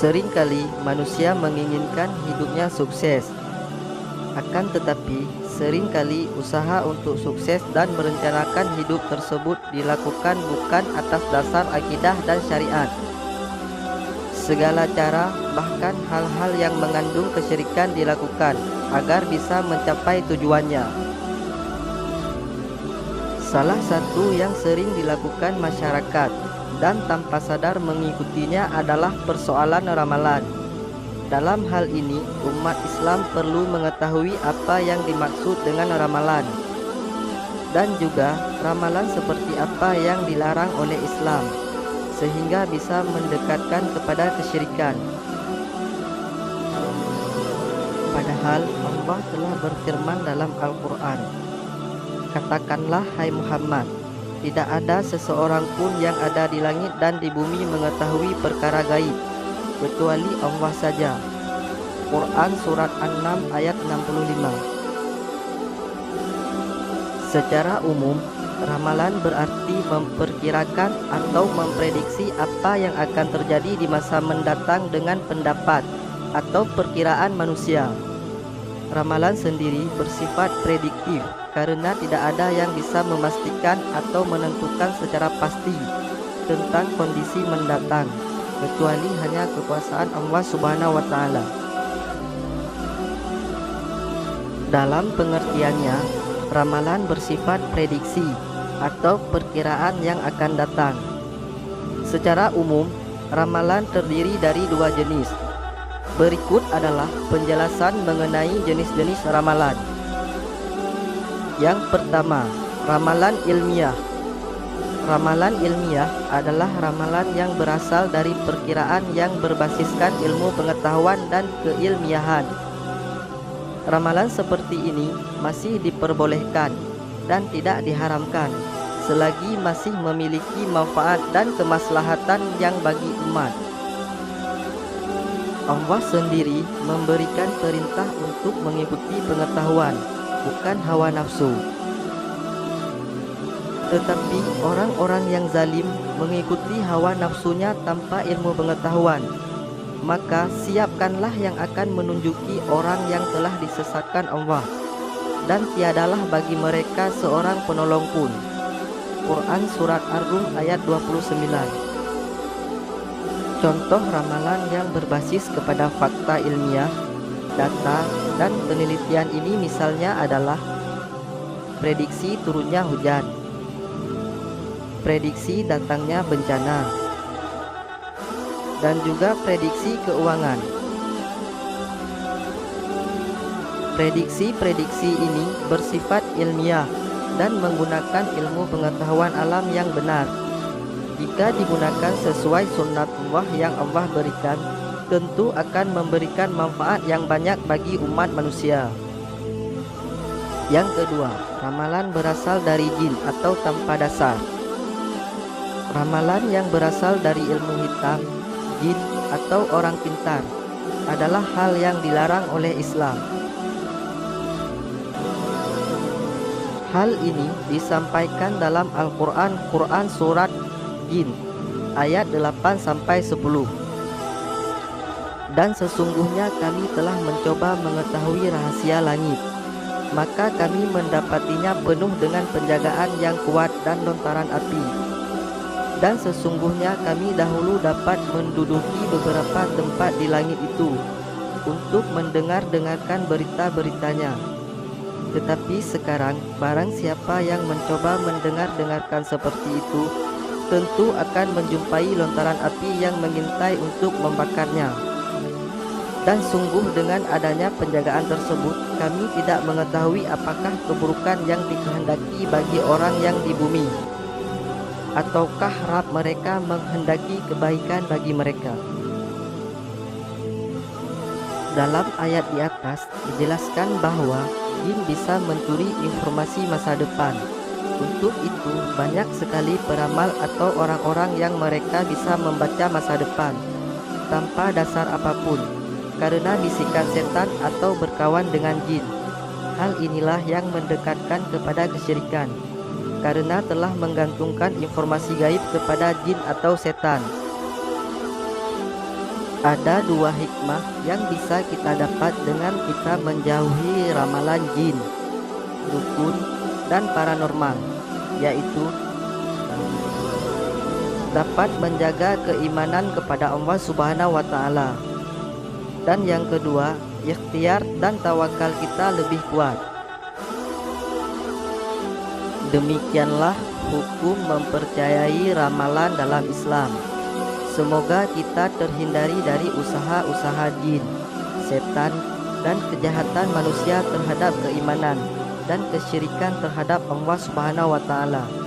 Seringkali manusia menginginkan hidupnya sukses, akan tetapi seringkali usaha untuk sukses dan merencanakan hidup tersebut dilakukan bukan atas dasar akidah dan syariat. Segala cara, bahkan hal-hal yang mengandung kesyirikan dilakukan agar bisa mencapai tujuannya. Salah satu yang sering dilakukan masyarakat dan tanpa sadar mengikutinya adalah persoalan ramalan. Dalam hal ini, umat Islam perlu mengetahui apa yang dimaksud dengan ramalan, dan juga ramalan seperti apa yang dilarang oleh Islam, sehingga bisa mendekatkan kepada kesyirikan. Padahal Allah telah berfirman dalam Al-Quran, "Katakanlah, hai Muhammad, tidak ada seseorang pun yang ada di langit dan di bumi mengetahui perkara gaib, kecuali Allah saja." Quran Surat An-Naml ayat 65. Secara umum, ramalan berarti memperkirakan atau memprediksi apa yang akan terjadi di masa mendatang dengan pendapat atau perkiraan manusia. Ramalan sendiri bersifat prediktif karena tidak ada yang bisa memastikan atau menentukan secara pasti tentang kondisi mendatang, kecuali hanya kekuasaan Allah Subhanahu wa Ta'ala. Dalam pengertiannya, ramalan bersifat prediksi atau perkiraan yang akan datang. Secara umum, ramalan terdiri dari dua jenis. Berikut adalah penjelasan mengenai jenis-jenis ramalan. Yang pertama, ramalan ilmiah. Ramalan ilmiah adalah ramalan yang berasal dari perkiraan yang berbasiskan ilmu pengetahuan dan keilmiahan. Ramalan seperti ini masih diperbolehkan dan tidak diharamkan selagi masih memiliki manfaat dan kemaslahatan yang bagi umat. Allah sendiri memberikan perintah untuk mengikuti pengetahuan, bukan hawa nafsu. Tetapi orang-orang yang zalim mengikuti hawa nafsunya tanpa ilmu pengetahuan. Maka siapkanlah yang akan menunjuki orang yang telah disesatkan Allah, dan tiadalah bagi mereka seorang penolong pun. Quran Surat Ar-Rum ayat 29. Contoh ramalan yang berbasis kepada fakta ilmiah, data, dan penelitian ini misalnya adalah prediksi turunnya hujan, prediksi datangnya bencana, dan juga prediksi keuangan. Prediksi-prediksi ini bersifat ilmiah dan menggunakan ilmu pengetahuan alam yang benar. Jika digunakan sesuai sunnatullah yang Allah berikan, tentu akan memberikan manfaat yang banyak bagi umat manusia. Yang kedua, ramalan berasal dari jin atau tanpa dasar. Ramalan yang berasal dari ilmu hitam, jin, atau orang pintar adalah hal yang dilarang oleh Islam. Hal ini disampaikan dalam Al-Quran, Quran Surat Jin ayat 8-10. Dan sesungguhnya kami telah mencoba mengetahui rahasia langit, maka kami mendapatinya penuh dengan penjagaan yang kuat dan lontaran api. Dan sesungguhnya kami dahulu dapat menduduki beberapa tempat di langit itu untuk mendengar-dengarkan berita-beritanya. Tetapi sekarang barang siapa yang mencoba mendengar-dengarkan seperti itu, tentu akan menjumpai lontaran api yang mengintai untuk membakarnya. Dan sungguh dengan adanya penjagaan tersebut, kami tidak mengetahui apakah keburukan yang dikehendaki bagi orang yang di bumi, ataukah Rabb mereka menghendaki kebaikan bagi mereka. Dalam ayat di atas dijelaskan bahwa jin bisa mencuri informasi masa depan. Untuk itu banyak sekali peramal atau orang-orang yang mereka bisa membaca masa depan tanpa dasar apapun, karena bisikan setan atau berkawan dengan jin. Hal inilah yang mendekatkan kepada kesyirikan, karena telah menggantungkan informasi gaib kepada jin atau setan. Ada dua hikmah yang bisa kita dapat dengan kita menjauhi ramalan jin, dukun, dan paranormal, yaitu dapat menjaga keimanan kepada Allah Subhanahu wa Ta'ala, dan yang kedua, ikhtiar dan tawakal kita lebih kuat. Demikianlah hukum mempercayai ramalan dalam Islam. Semoga kita terhindari dari usaha-usaha jin, setan, dan kejahatan manusia terhadap keimanan dan kesyirikan terhadap Allah Subhanahu wa Ta'ala.